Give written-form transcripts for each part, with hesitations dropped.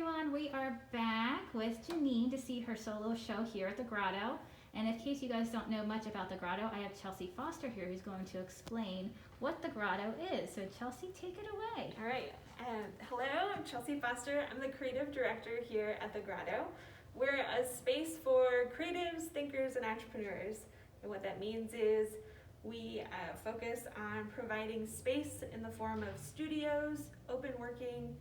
everyone, we are back with Jeannine to see her solo show here at the Grotto. And in case you guys don't know much about the Grotto, I have Chelsea Foster here who's going to explain what the Grotto is. So Chelsea, take it away. All right. Hello, I'm Chelsea Foster. I'm the creative director here at the Grotto. We're a space for creatives, thinkers, and entrepreneurs. And what that means is we focus on providing space in the form of studios, open working,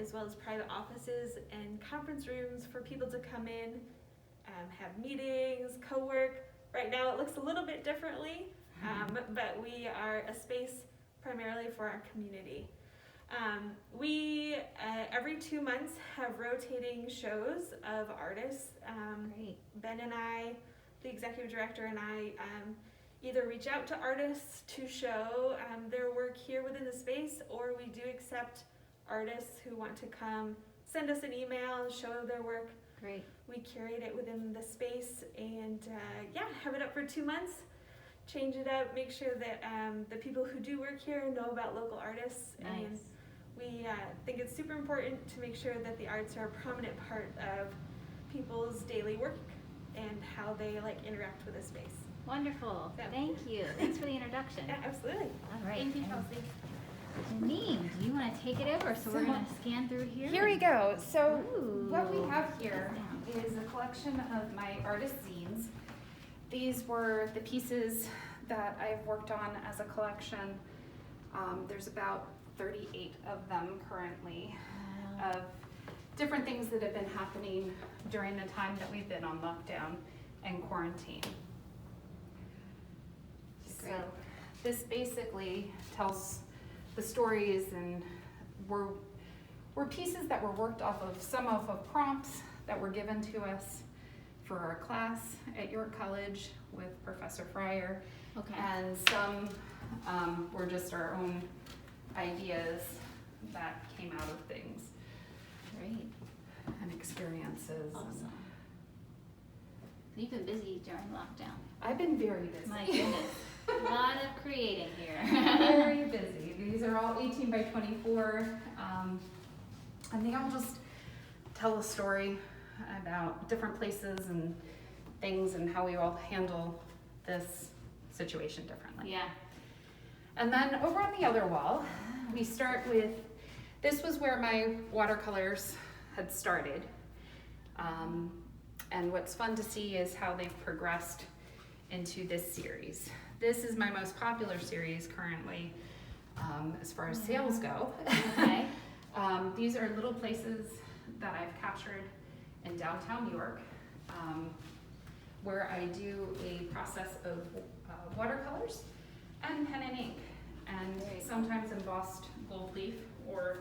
as well as private offices and conference rooms for people to come in, have meetings, co-work. Right now it looks a little bit differently, but we are a space primarily for our community. We, every 2 months, have rotating shows of artists. Great. Ben and I, the executive director, and I either reach out to artists to show their work here within the space, or we do accept artists who want to come send us an email, show their work. Great. We curate it within the space and have it up for 2 months, change it up, make sure that the people who do work here know about local artists. Nice. And we think it's super important to make sure that the arts are a prominent part of people's daily work and how they interact with the space. Wonderful. Yeah. Thank you. Thanks for the introduction. Yeah, absolutely. All right. Thank you, And Chelsea. Jeannine, do you want to take it over? So we're going to scan through here. Here we go. So Ooh. what we have here is a collection of my artist zines. These were the pieces that I've worked on as a collection. There's about 38 of them currently, Wow. of different things that have been happening during the time that we've been on lockdown and quarantine. Great. So this basically tells the stories, and were pieces that were worked off of some of prompts that were given to us for our class at York College with Professor Fryer. Okay. And some were just our own ideas that came out of things Great. and experiences. Awesome. So you've been busy during lockdown. I've been very busy. My goodness. A lot of creating here. Very busy. These are all 18 by 24. And they all just tell a story about different places and things and how we all handle this situation differently. Yeah. And then over on the other wall, we start with, this was where my watercolors had started. And what's fun to see is how they've progressed into this series. This is my most popular series currently, as far as sales go. Okay. These are little places that I've captured in downtown York, where I do a process of watercolors and pen and ink, and Great. sometimes embossed gold leaf or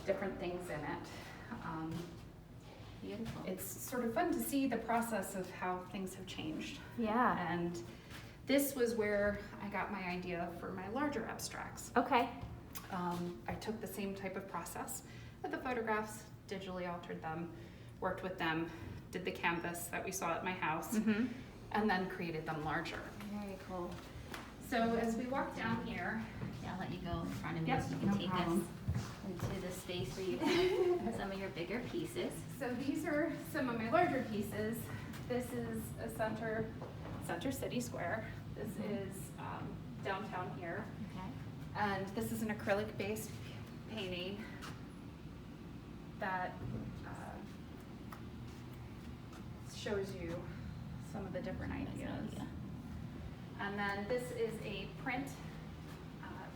different things in it. Beautiful. It's sort of fun to see the process of how things have changed. Yeah. And this was where I got my idea for my larger abstracts. Okay. I took the same type of process with the photographs, digitally altered them, worked with them, did the canvas that we saw at my house, Mm-hmm. and then created them larger. Very cool. So as we walk down here, Yeah, I'll let you go in front of me Yep, so you can no take problem. us into the space where you have some of your bigger pieces. so these are some of my larger pieces. This is a center city square. This is downtown here. Okay. And this is an acrylic-based painting that shows you some of the different ideas. Yeah. And then this is a print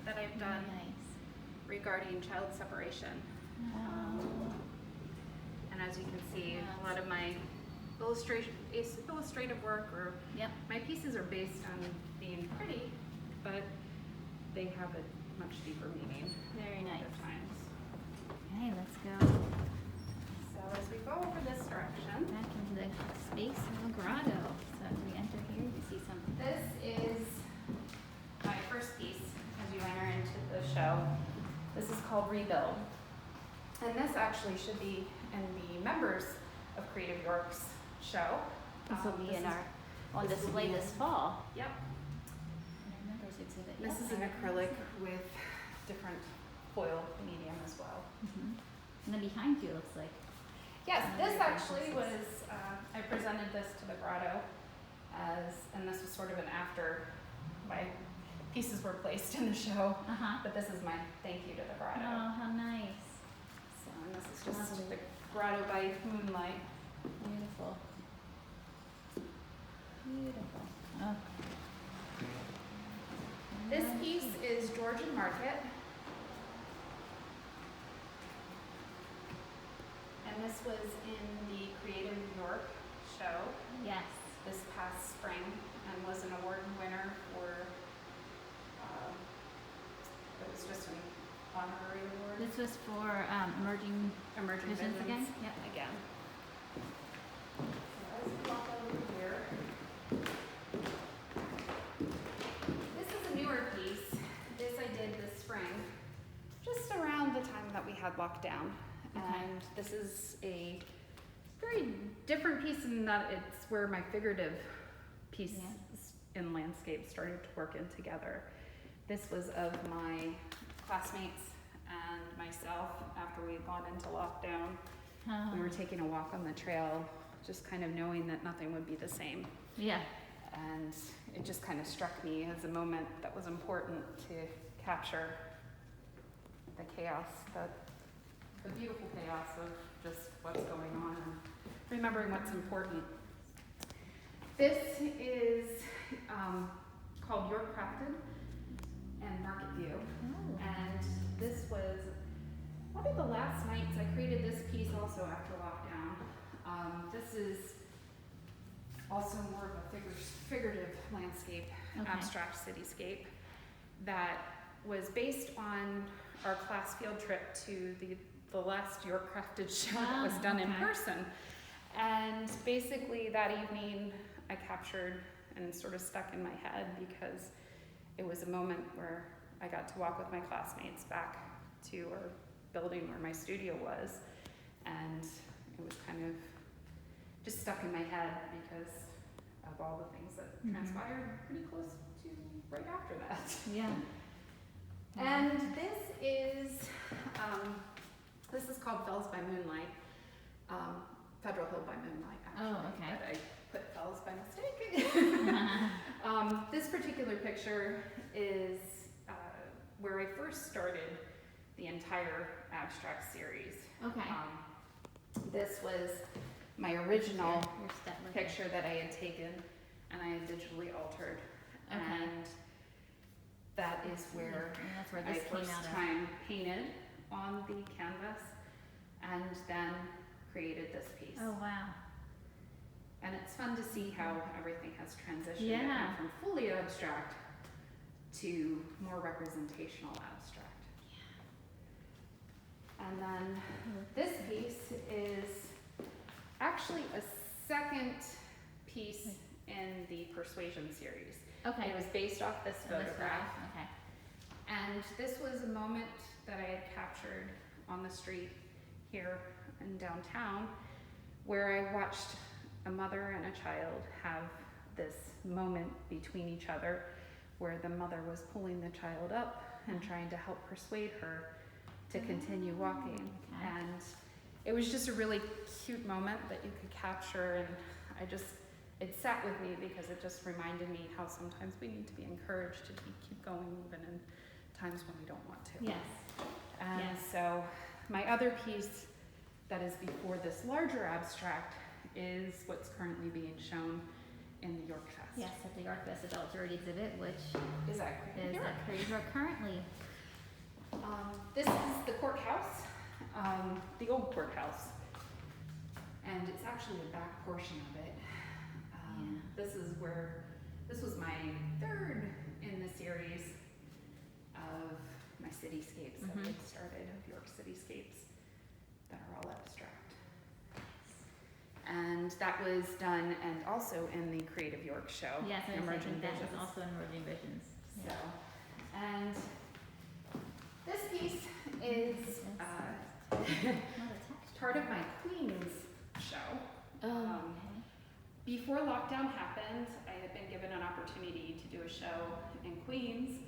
that I've done Nice. regarding child separation. Wow. And as you can see, a lot of my illustrative work, or Yep. my pieces are based on being pretty, but they have a much deeper meaning Very nice. at times. Okay, let's go So as we go over this direction, back into the space of the grotto. So as we enter here, you see some. this is my first piece as you enter into the show. This is called Rebuild. And this actually should be in the members of Creative York's show. This will be This in is- our on this will display be this fall. Yep. Members exhibit. This is an acrylic with different foil medium as well. Mm-hmm. And then behind you, looks like. Yes, this Very actually good. was, I presented this to the Grotto and this was sort of an after my pieces were placed in the show. Uh-huh. But this is my thank you to the Grotto. Oh, how nice. So, and this is just Lovely. the Grotto by moonlight. Beautiful. Beautiful. Oh. This piece is Georgian Market. And this was in the Creative York show Yes. this past spring and was an award winner for, it was just an honorary award. This was for emerging Emerging visions again? Visions. Yep. Again. So as we walk over here, this is a newer piece. This I did this spring, just around the time that we had lockdown. Okay. And this is a very different piece in that it's where my figurative piece Yeah. in landscape started to work in together. This was of my classmates and myself after we had gone into lockdown. We were taking a walk on the trail, just kind of knowing that nothing would be the same. Yeah. And it just kind of struck me as a moment that was important to capture the chaos, the beautiful chaos of just what's going on and remembering what's important. This is called York Crafted and Market View. Oh. And this was probably the last nights I created this piece also after lockdown. This is also more of a figurative landscape, Okay. abstract cityscape that was based on our class field trip to the last York Crafted show that was done in Okay. person. And basically that evening I captured and sort of stuck in my head because it was a moment where I got to walk with my classmates back to our building where my studio was, and it was kind of just stuck in my head because of all the things that Mhm. transpired pretty close to right after that. Yeah. And this is called Fells by Moonlight, Federal Hill by Moonlight actually. Oh, okay. But I put Fells by mistake. This particular picture is where I first started the entire abstract series. Okay. This was my original Your step with it. picture that I had taken and I had digitally altered. Okay. And that is where And that's where I this came first out of. time painted on the canvas and then created this piece. Oh, wow. And it's fun to see how everything has transitioned. It Yeah. went from fully abstract to more representational abstract. And then this piece is actually a second piece in the Persuasion series. Okay. It was based off this So this photograph. photo, okay. And this was a moment that I had captured on the street here in downtown where I watched a mother and a child have this moment between each other where the mother was pulling the child up and trying to help persuade her to continue walking. Okay. And it was just a really cute moment that you could capture, and it sat with me because it just reminded me how sometimes we need to be encouraged to keep going even in times when we don't want to. Yes. And Yes. so my other piece that is before this larger abstract is what's currently being shown in the York Fest. Yes, at the York Fest Adult Jury exhibit, which Is that is York? at Creative York currently. This is the courthouse, the old courthouse. And it's actually the back portion of it. This was my third in the series of my cityscapes that we started, of York cityscapes that are all abstract. And that was done and also in the Creative York show, Yes, I Emerging think that Visions. was also in Emerging Visions. So, and this piece is What a texture. part of my Queens show. Oh, Before lockdown happened, I had been given an opportunity to do a show in Queens,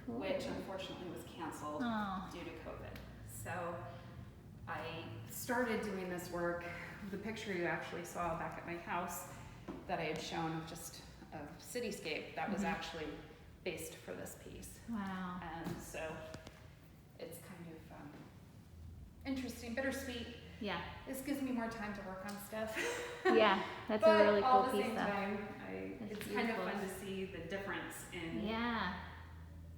cool. which unfortunately was canceled Oh, due to COVID. So I started doing this work, the picture you actually saw back at my house that I had shown of just of Cityscape, that was actually based for this piece. Wow. And so it's kind of interesting, bittersweet. Yeah. This gives me more time to work on stuff. Yeah, that's but a really cool all at the piece same though. time, That's it's kind of beautiful. fun to see the difference in Yeah.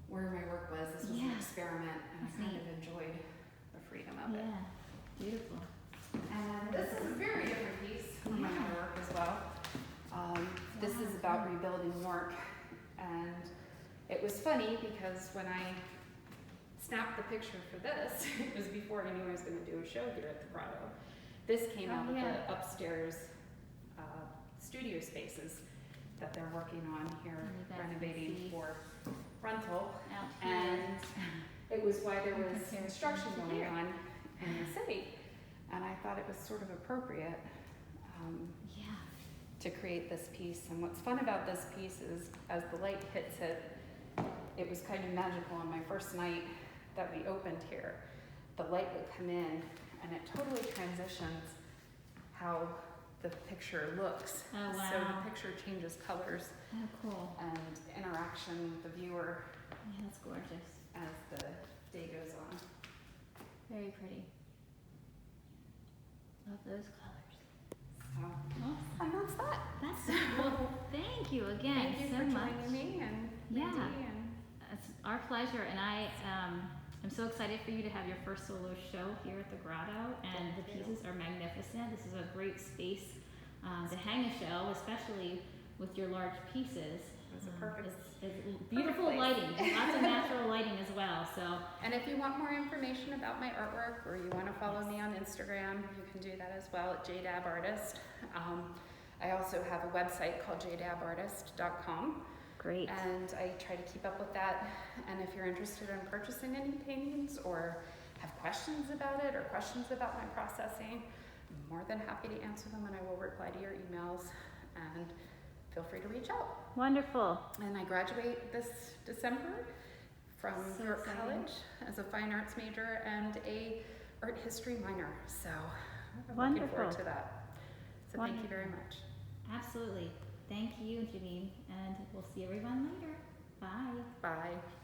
where my work was. This was an Yeah. experiment, and That's I kind neat. of enjoyed the freedom of it. Yeah. Beautiful. And this is a very different piece from my other work as well. This is about rebuilding York, and it was funny because when I snapped the picture for this, it was before I knew I was going to do a show here at the Grotto. This came out of the upstairs studio spaces that they're working on here, And you guys can renovating see for rental. out here. And it was why there was Comparison construction to going here. on in the city. And I thought it was sort of appropriate Yeah. to create this piece. And what's fun about this piece is as the light hits it, it was kind of magical on my first night that we opened here. The light would come in and it totally transitions how the picture looks. Oh, wow. So the picture changes colors Oh, cool. and interaction with the viewer Yeah, that's gorgeous. as the day goes on. Very pretty. Love those colors. So, Awesome. and that's that. That's well. Thank you again Thank you so for much. joining me and Yeah. Mindy and It's our pleasure, and I'm so excited for you to have your first solo show here at the Grotto, and the pieces are magnificent. This is a great space to hang a show, especially with your large pieces. It's a perfect- it's beautiful place. lighting, lots of natural lighting as well. So And if you want more information about my artwork or you want to follow me on Instagram, you can do that as well at Dabb Artist. I also have a website called jdabbartist.com, great. and I try to keep up with that. And if you're interested in purchasing any paintings or have questions about it or questions about my processing, I'm more than happy to answer them, and I will reply to your emails. And feel free to reach out. Wonderful. And I graduate this December from So York exciting. College as a fine arts major and a art history minor. So I'm looking Wonderful. forward to that. So thank you very much. Absolutely. Thank you, Jeannine, and we'll see everyone later. Bye. Bye.